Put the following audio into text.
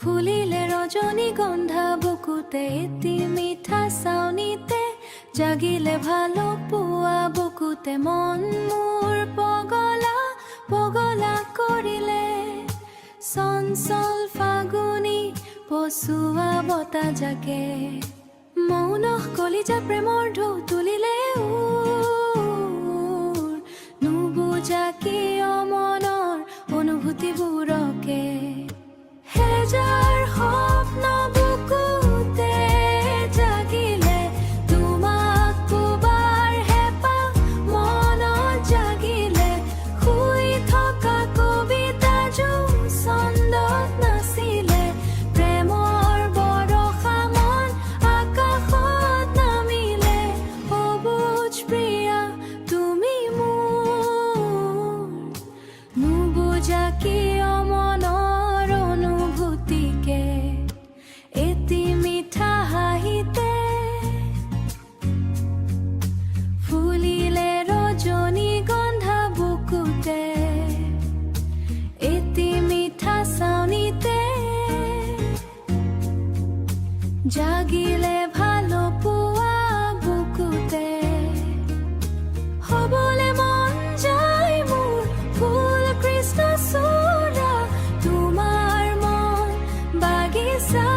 ফুলিলে ৰজনীগন্ধা বুকুতে, এটি মিঠা চাউনিতে জাগিলে ভালো পোৱা বুকুতে, মন মোৰ পগলা পগলা কৰিলে। চঞ্চল ফাগুনী পচুৱা বতাহ জাকে, মৌন কলিজা প্ৰেমৰ ঢৌ তুলিলে নুবুজা কিয় মনৰ অনুভূতিবোৰকে। হেজাৰ স্বপ্ন বুকুতে জাগিলে, তোমাক পোৱাৰ হেঁপাহ মনত জাগিলে। শুই থকা কবিতাজো ছন্দত নাছিলে, প্ৰেমৰ বৰষা মন আকাশত নামিলে। সবুজ প্ৰিয়া তুমি মোৰ, নুবুজা কিয় মনৰ অনুভূতিকে। এটি মিঠা হাঁহিতে ফুলিলে ৰজনীগন্ধা বুকুতে, এটি মিঠা চাউনিতে জাগিলে ভালো পোৱা বুকুতে। হবলে মন যায় মোৰ ফুল কৃষ্ণচূড়া, তোমাৰ মন বাগিচা